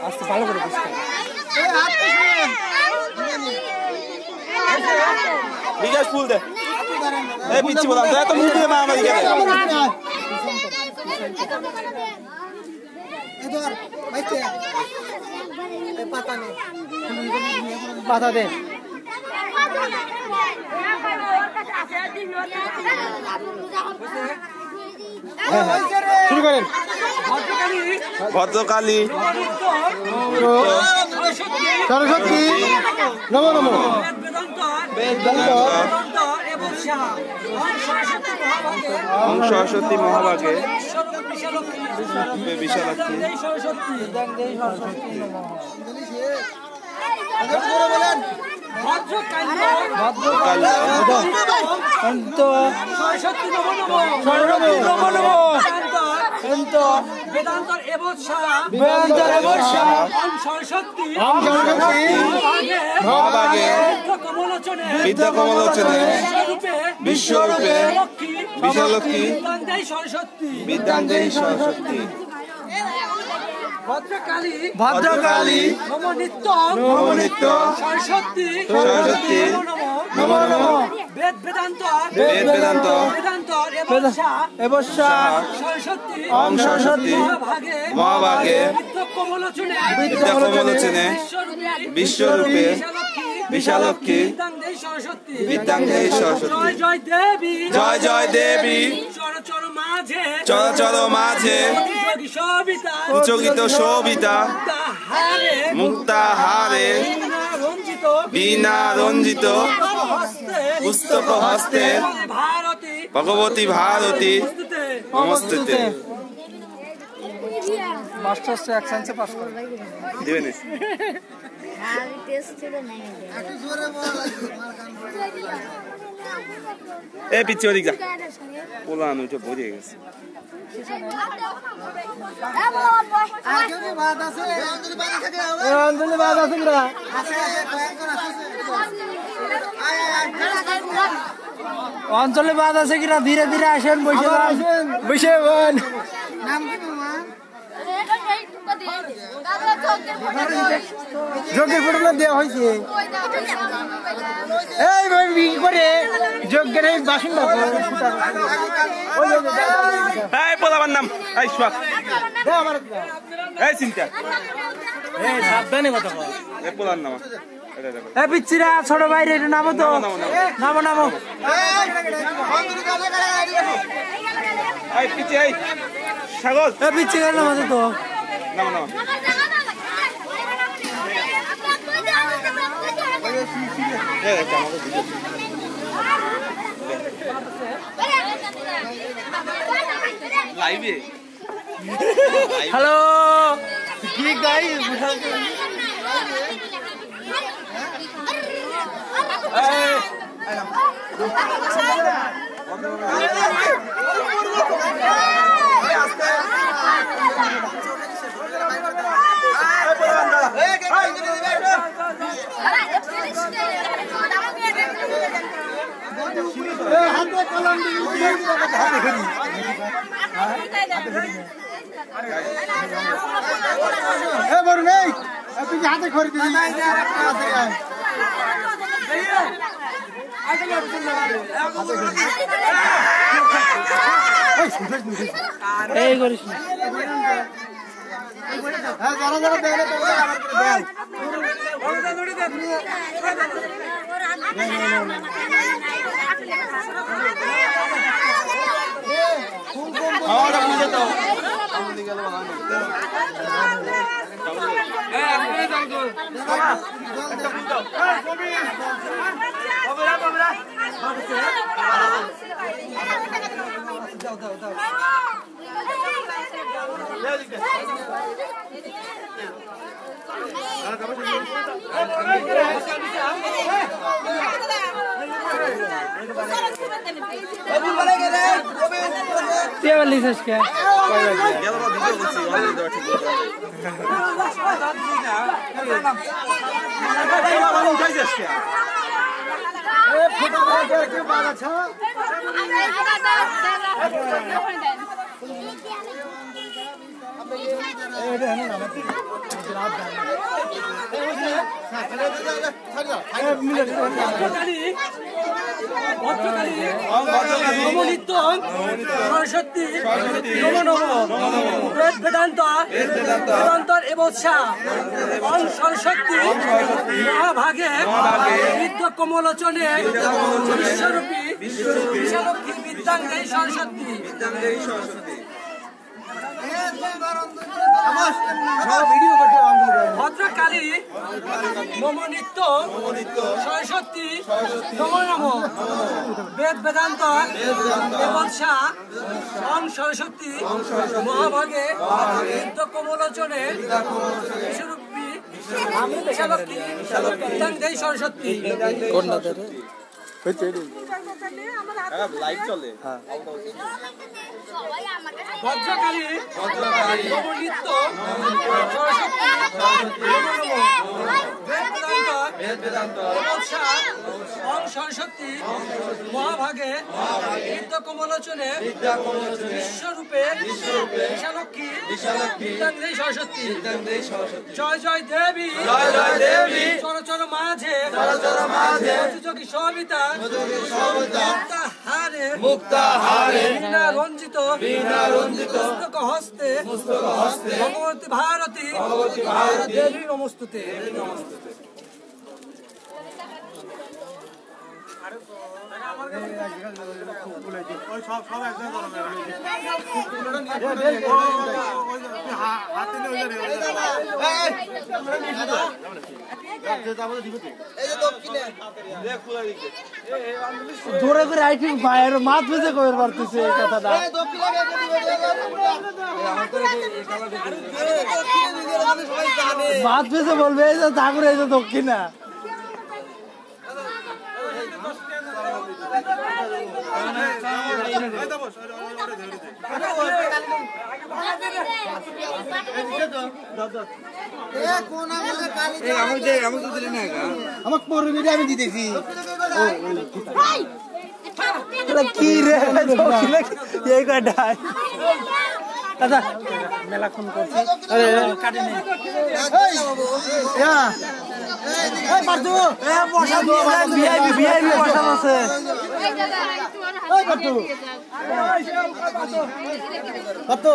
আস্তে ভালো করে বিকাশ ফুল দে এই পিচ্ছি বললাম তো এত মুখ দিয়ে মা আমাকে দে এবার বাইতে এই পাতা নে পাতা দে শুরু করেন ভদ্রকালী সরস্বতী নমো নমো ওম সরস্বতী মহাভাগে বিশালাক্ষী বেদান্তর এবৎসা সরস্বতী বিদ্যা কমলোচনে বিশ্বরূপে বিশালক্ষী বিদ্যাঙ্গেই সরস্বতী ভদ্রকালী নমো নিত্য সরস্বতী নমো নমো বেদান্ত এবৎসা ওম সরস্বতী মহাভাগে বিদ্যা কমলোচনে বিশ্বরূপে বিশালক্ষী বিদ্যাঙ্গেই সরস্বতী জয় জয় দেবী চরচর মাঝে উচ্চকিত শোভিতা মুক্তাহারে বীণা রঞ্জিত পুস্তক হস্তে ভগবতী ভারতী নমস্তুতে মাস্টার্স এক্সেন্সে পাস করে দিবেন এই পিচ্ছি ওদিক যা পোলান ওইটা ভরে গেছে অঞ্চলে বাদ আছে কিনা ধীরে ধীরে আসেন বসে বসে যোগের ফটো দেওয়া হয়েছে এই ভাই করে যোগ্যের এই বাসিন্দা এই পোলাবার নাম এই সোয়াক এই চিন্তা এই সাবধানে কথা বল এই পোলার নাম এ পিচ্ছিরা ছোট ভাইরে এটা নামো তো নামো নামো এই পিচ্ছি এই সাগর এ পিচ্ছিরা নামো তো নামো নামো লাইভে হ্যালো কি গাইস হাতে খড়ি এই করিস যারা যারা দেয় क्या वाली सच क्या ভদ্রকালী নবনিত্য সরস্বতী নম নম বেদান্ত বেদান্তর এবৎসা অং সরস্বতী মহাভাগে বিদ্য কমলোচনে বিশ্বরূপী বিশ্বলক্ষ্মী বিদ্যাঙ্গী সরস্বতী ভদ্রকালী নবনিত্য সরস্বতী নম নম বেদ বেদান্ত এবৎসা অং সরস্বতী মহাভাগে বিদ্য কমলোচনে বিশ্বরূপী বিশালক্ষ্মী বিদ্যাঙ্গী সরস্বতী ভদ্রকালী নবনিত্য সরস্বতী মহাভাগে বিদ্য কমলোচনে বিশ্বরূপে বিশালক্ষ্মী বিদ্যাঙ্গী সরস্বতী জয় জয় দেবী চরচর মাঝে যোগী সবিতা মুক্তাহারে বীণা রঞ্জিত পুস্তক হস্তে ভগবতী ভারতী দেবী নমস্তুতে। ধরে করে আইটি বাইরে মাছ বেঁচে কবে পারতেছে এই কথাটা মাছ বেঁচে বলবে এই যে ঠাকুর এই যে দক্ষিণা আমাকে পড়বি আমি দিতেছি কি রে এই কয়টায় দাদা মেলাক্ষণ করছি কত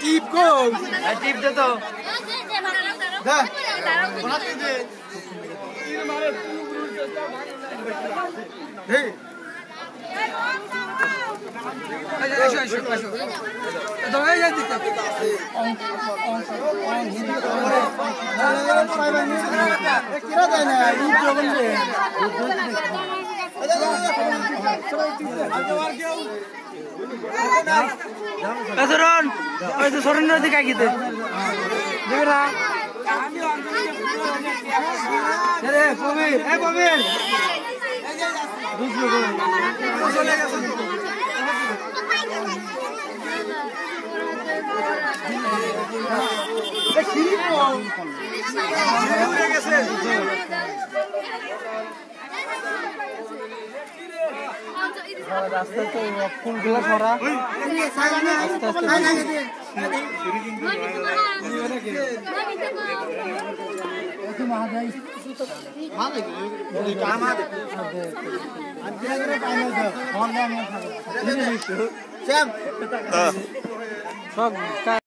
টিপ কম টিপ দে তো সরেন দিকে আগিতে প্রবীর প্রবীর রাস্তা তো ফুলগুলো ভরা সব